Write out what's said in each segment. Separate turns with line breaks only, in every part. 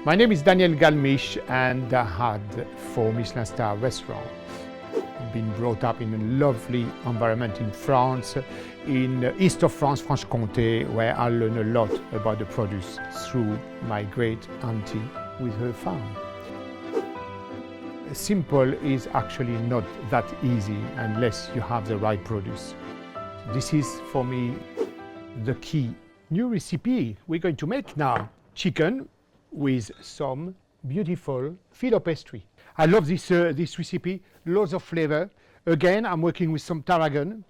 My name is Daniel Galmiche and I had 4 Michelin star restaurants. Been brought up in a lovely environment in France, in east of France, Franche-Comté, where I learned a lot about the produce through my great auntie with her farm. Simple is actually not that easy unless you have the right produce. This is for me the key. New recipe we're going to make now. Chicken with some beautiful filo pastry. I love this recipe, loads of flavor. Again, I'm working with some tarragon,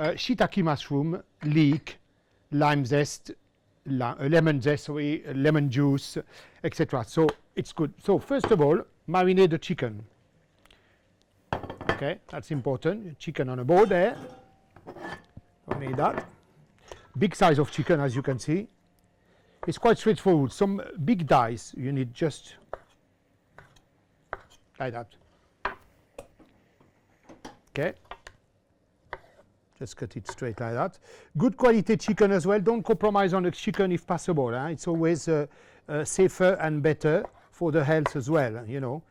shiitake mushroom, leek, lime zest, lemon zest, lemon juice, etc. So it's good. So first of all, marinate the chicken. Okay, that's important. Chicken on a board there. Only that. Big size of chicken, as you can see. It's quite straightforward. Some big dice, you need just like that. Okay. Just cut it straight like that. Good quality chicken as well. Don't compromise on the chicken if possible. Huh? It's always safer and better for the health as well, you know.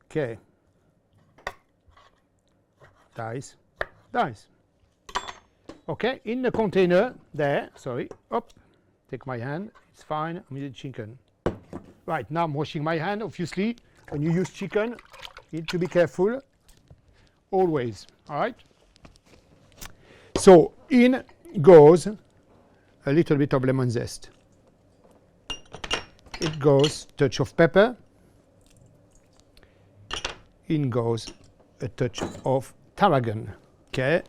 Okay. Dice. Dice. Okay, in the container there, sorry, up, take my hand, it's fine, I'm with the chicken. Right, now I'm washing my hand, obviously. When you use chicken, you need to be careful, always, all right? So, in goes a little bit of lemon zest. It goes touch of pepper. In goes a touch of tarragon, okay?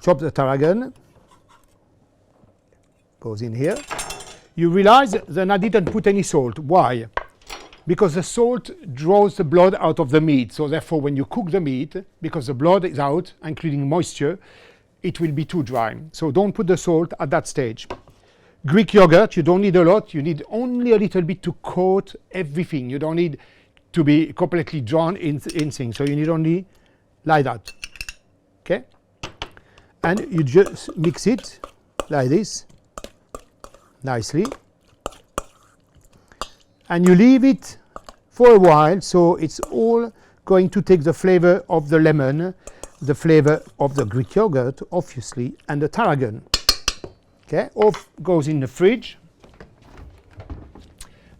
Chop the tarragon, goes in here. You realize that I didn't put any salt. Why? Because the salt draws the blood out of the meat. So therefore, when you cook the meat, because the blood is out, including moisture, it will be too dry. So don't put the salt at that stage. Greek yogurt, you don't need a lot. You need only a little bit to coat everything. You don't need to be completely drawn in things. So you need only like that. Okay? And you just mix it like this, nicely. And you leave it for a while, so it's all going to take the flavor of the lemon, the flavor of the Greek yogurt, obviously, and the tarragon. Okay, off goes in the fridge.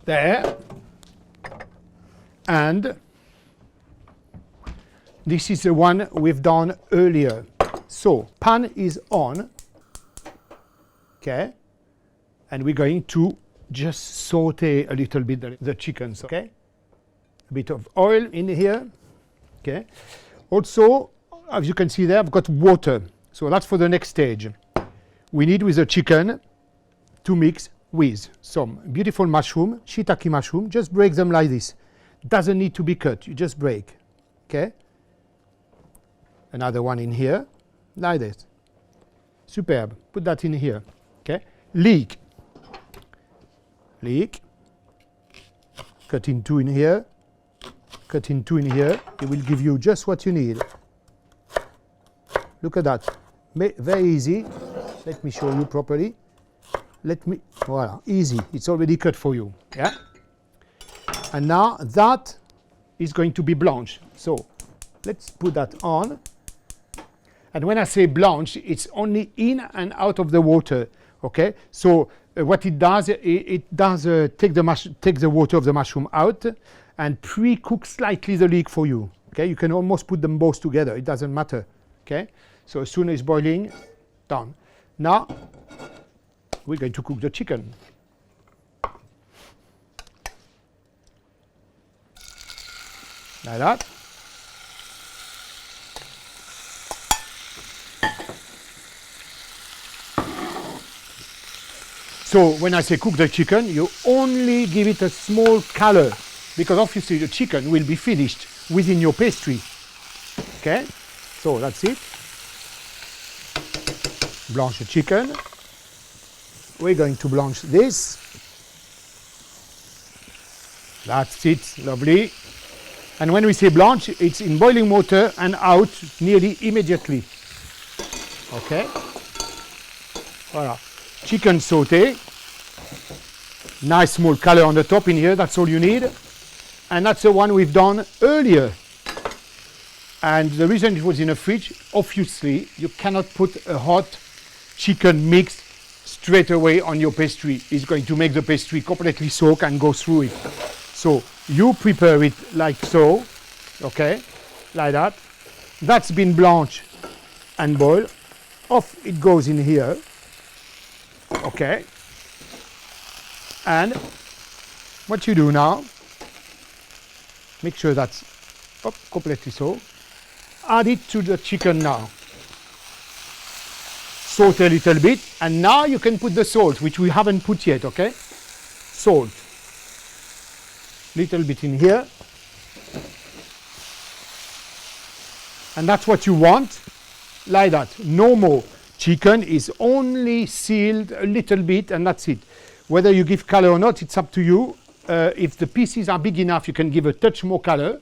There. And this is the one we've done earlier. So, pan is on, okay, and we're going to just saute a little bit the chickens, okay? A bit of oil in here, okay? Also, as you can see there, I've got water, so that's for the next stage. We need with the chicken to mix with some beautiful mushroom, shiitake mushroom, just break them like this. Doesn't need to be cut, you just break, okay? Another one in here. Like this. Superb. Put that in here. Okay. Leek. Leek. Cut in 2 in here. Cut in 2 in here. It will give you just what you need. Look at that. Very easy. Let me show you properly. Voila. Easy. It's already cut for you. Yeah. And now that is going to be blanched. So let's put that on. And when I say blanch, it's only in and out of the water, okay? So what it does, it does take the water of the mushroom out and pre-cook slightly the leek for you, okay? You can almost put them both together, it doesn't matter, okay? So as soon as it's boiling, done. Now, we're going to cook the chicken. Like that. So when I say cook the chicken, you only give it a small color because obviously the chicken will be finished within your pastry. Okay, so that's it. Blanch the chicken. We're going to blanch this. That's it, lovely. And when we say blanch, it's in boiling water and out nearly immediately. Okay. Voilà. Chicken sauté. Nice small color on the top in here, that's all you need. And that's the one we've done earlier. And the reason it was in a fridge, obviously, you cannot put a hot chicken mix straight away on your pastry. It's going to make the pastry completely soak and go through it. So you prepare it like so, okay, like that. That's been blanched and boiled. Off it goes in here, okay. And what you do now, make sure that's completely so. Add it to the chicken now. Saute a little bit, and now you can put the salt, which we haven't put yet, okay? Salt. Little bit in here. And that's what you want, like that. No more. Chicken is only sealed a little bit, and that's it. Whether you give color or not, it's up to you. If the pieces are big enough, you can give a touch more color,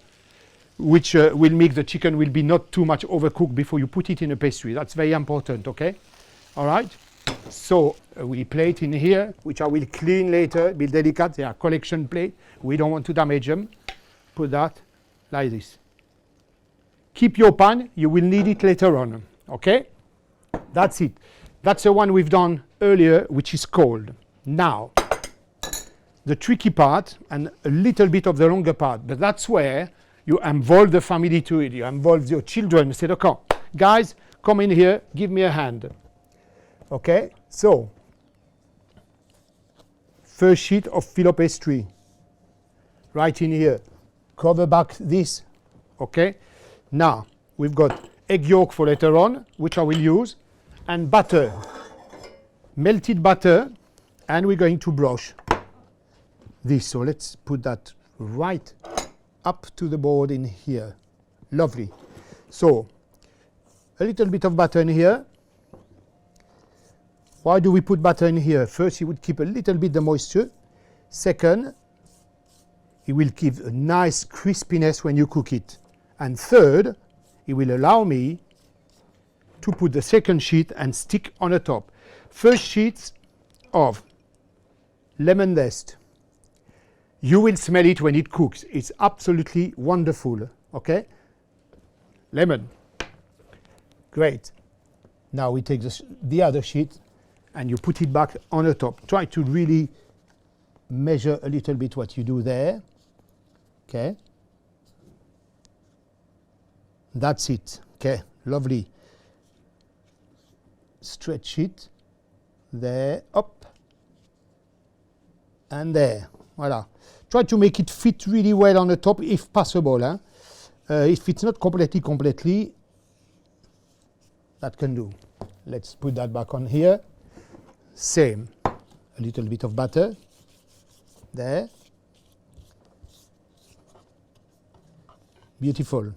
which will make the chicken will be not too much overcooked before you put it in a pastry. That's very important, okay? All right? So we plate in here, which I will clean later, be delicate. They are collection plate. We don't want to damage them. Put that like this. Keep your pan. You will need it later on, okay? That's it. That's the one we've done earlier, which is cold. Now, the tricky part and a little bit of the longer part, but that's where you involve the family to it. You involve your children. You say, okay, guys, come in here, give me a hand. Okay, so first sheet of filo pastry, right in here. Cover back this, okay? Now, we've got egg yolk for later on, which I will use, and butter, melted butter, and we're going to brush this. So let's put that right up to the board in here. Lovely. So a little bit of butter in here. Why do we put butter in here? First, it would keep a little bit the moisture. Second, it will give a nice crispiness when you cook it. And third, it will allow me to put the second sheet and stick on the top. First sheets of lemon zest. You will smell it when it cooks. It's absolutely wonderful, okay? Lemon. Great. Now we take the other sheet and you put it back on the top. Try to really measure a little bit what you do there, okay? That's it, okay, lovely. Stretch it, there, up, and there, voila. Try to make it fit really well on the top if possible. Huh? If it's not completely, that can do. Let's put that back on here. Same, a little bit of butter, there. Beautiful.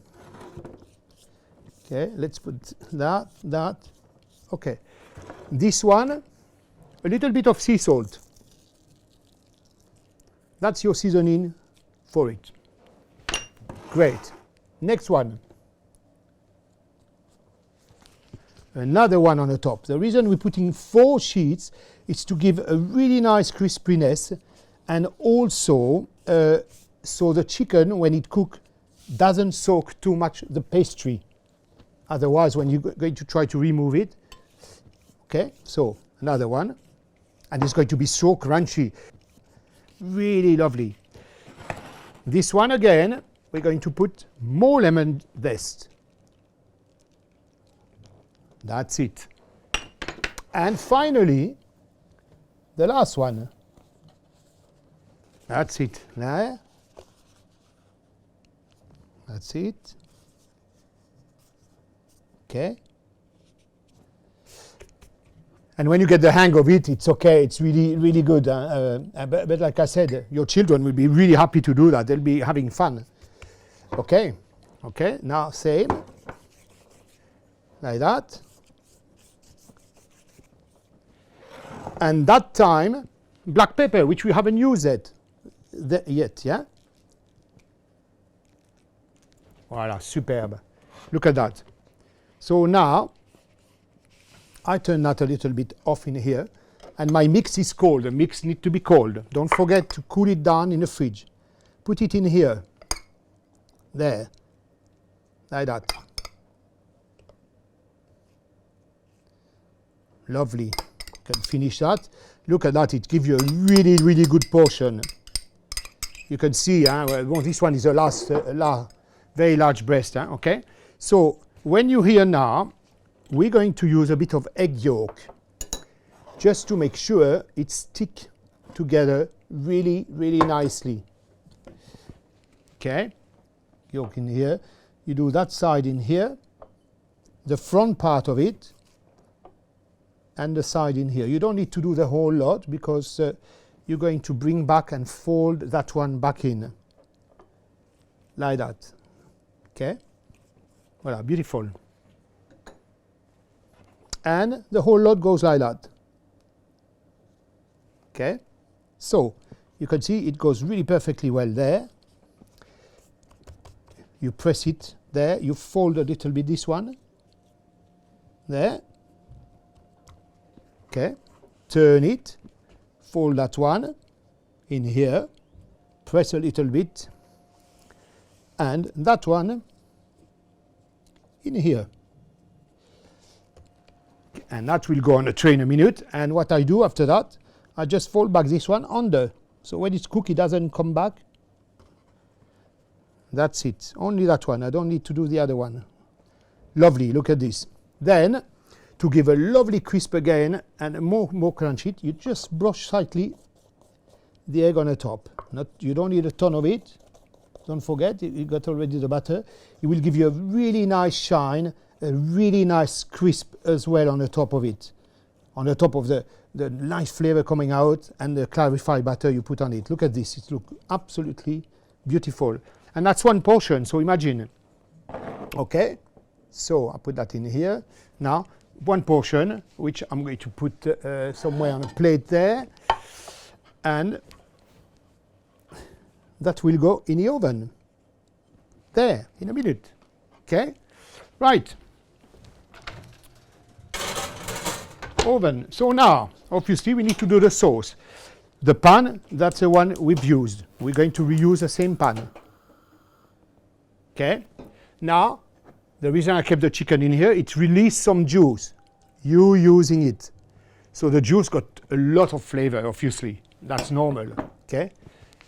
Okay, let's put that. Okay, this one, a little bit of sea salt. That's your seasoning for it. Great. Next one. Another one on the top. The reason we're putting 4 sheets is to give a really nice crispiness, and also so the chicken, when it cooks, doesn't soak too much the pastry. Otherwise, when you're going to try to remove it, okay, so another one, and it's going to be so crunchy. Really lovely. This one again, we're going to put more lemon zest. That's it. And finally, the last one. That's it. There. That's it. Okay. And when you get the hang of it, it's okay. It's really, really good. But like I said, your children will be really happy to do that. They'll be having fun. Okay. Okay. Now same. Like that. And that time, black pepper, which we haven't used yet, yeah? Voila, superb. Look at that. So now, I turn that a little bit off in here. And my mix is cold. The mix needs to be cold. Don't forget to cool it down in the fridge. Put it in here. There. Like that. Lovely. Can finish that. Look at that. It gives you a really, really good portion. You can see, well, this one is a very large breast. Okay? So when you're here now, we're going to use a bit of egg yolk, just to make sure it sticks together really, really nicely. Okay, yolk in here. You do that side in here, the front part of it, and the side in here. You don't need to do the whole lot because you're going to bring back and fold that one back in, like that. Okay, voilà, beautiful. And the whole lot goes like that. Okay, so you can see it goes really perfectly well there. You press it there, you fold a little bit this one, there. Okay, turn it, fold that one in here, press a little bit, and that one in here. And that will go on a tray in a minute. And what I do after that, I just fold back this one under. So when it's cooked, it doesn't come back. That's it. Only that one. I don't need to do the other one. Lovely. Look at this. Then, to give a lovely crisp again and more crunchy, you just brush slightly the egg on the top. You don't need a ton of it. Don't forget, you got already the butter. It will give you a really nice shine, a really nice crisp as well on the top of it. On the top of the nice flavor coming out and the clarified butter you put on it. Look at this. It looks absolutely beautiful. And that's one portion, so imagine. Okay, so I put that in here. Now, one portion, which I'm going to put somewhere on a plate there. And that will go in the oven. There, in a minute. Okay, right. Oven. So now, obviously, we need to do the sauce. The pan, that's the one we've used. We're going to reuse the same pan. Okay. Now, the reason I kept the chicken in here, it released some juice. You using it. So the juice got a lot of flavor, obviously. That's normal. Okay.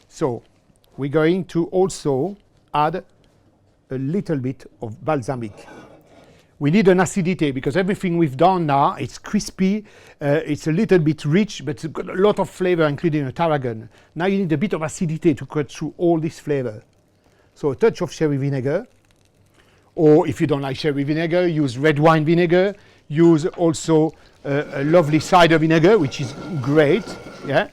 So we're going to also add a little bit of balsamic. We need an acidity because everything we've done now, it's crispy, it's a little bit rich, but it's got a lot of flavor, including a tarragon. Now you need a bit of acidity to cut through all this flavor. So a touch of sherry vinegar, or if you don't like sherry vinegar, use red wine vinegar. Use also a lovely cider vinegar, which is great, yeah.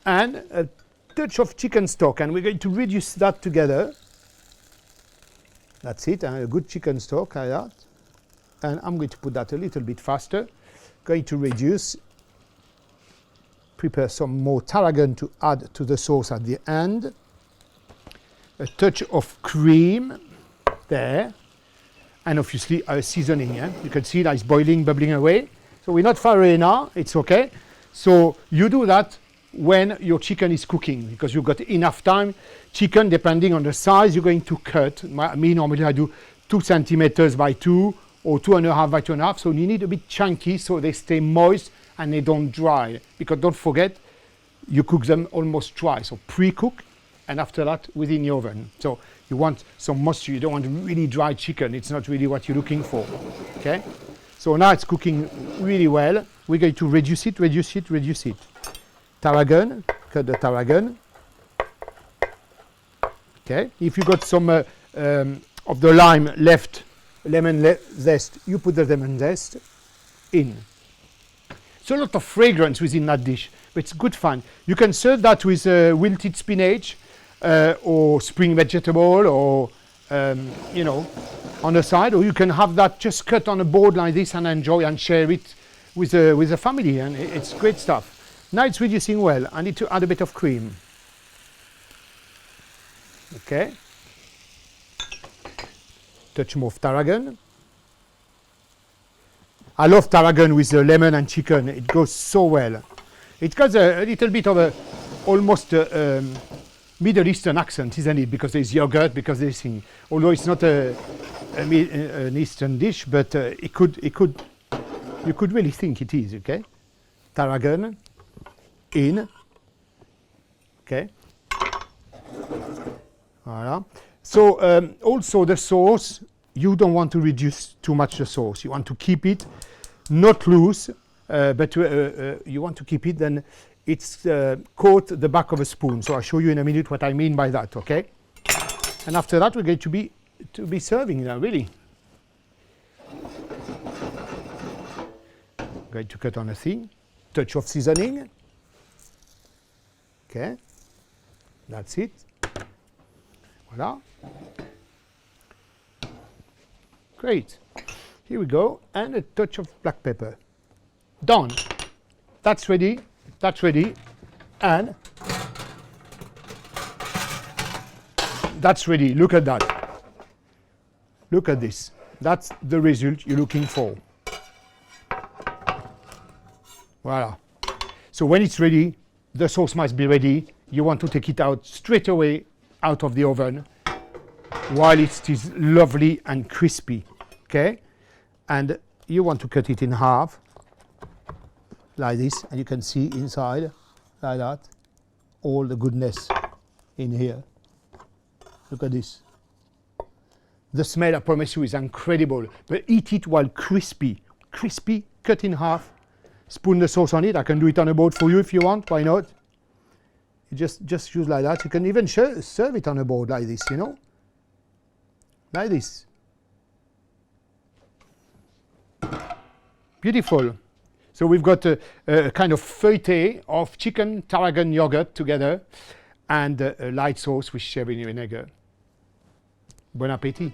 And a touch of chicken stock, and we're going to reduce that together. That's it, a good chicken stock like that. And I'm going to put that a little bit faster. Going to reduce, prepare some more tarragon to add to the sauce at the end. A touch of cream there. And obviously our seasoning. Yeah? You can see that it's boiling, bubbling away. So we're not far away now, it's okay. So you do that when your chicken is cooking because you've got enough time. Chicken, depending on the size you're going to cut. Me, normally I do 2 centimeters by 2 or 2.5 by 2.5. So you need a bit chunky so they stay moist and they don't dry. Because don't forget, you cook them almost dry. So pre-cook and after that within the oven. So you want some moisture. You don't want really dry chicken. It's not really what you're looking for. Okay? So now it's cooking really well. We're going to reduce it. Tarragon, cut the tarragon. Okay? If you got some of the lime left, lemon zest, you put the lemon zest in. It's a lot of fragrance within that dish, but it's good fun. You can serve that with wilted spinach or spring vegetable or, you know, on the side, or you can have that just cut on a board like this and enjoy and share it with the family, and it's great stuff. Now it's reducing well. I need to add a bit of cream. Okay. Touch more of tarragon. I love tarragon with lemon and chicken. It goes so well. It got a little bit of a almost Middle Eastern accent, isn't it? Because there's yogurt, because there's thing. Although it's not an Eastern dish, but you could really think it is. Okay, tarragon in. Okay. Voilà. So also the sauce, you don't want to reduce too much the sauce. You want to keep it not loose, but you want to keep it, then it's coat the back of a spoon. So I'll show you in a minute what I mean by that, okay? And after that, we're going to be serving now, really. Going to cut on a thin, touch of seasoning. Okay, that's it. Voila. Great. Here we go, and a touch of black pepper. Done. That's ready. That's ready. And that's ready. Look at that. Look at this. That's the result you're looking for. Voila. So when it's ready, the sauce must be ready. You want to take it out straight away out of the oven while it is lovely and crispy. Okay? And you want to cut it in half like this, and you can see inside like that all the goodness in here. Look at this. The smell, I promise you, is incredible. But eat it while crispy. Crispy, cut in half. Spoon the sauce on it. I can do it on a board for you if you want. Why not? You just use like that. You can even serve it on a board like this, you know. Like this. Beautiful. So we've got a kind of feuilleté of chicken, tarragon, yogurt together, and a light sauce with sherry vinegar. Bon appétit.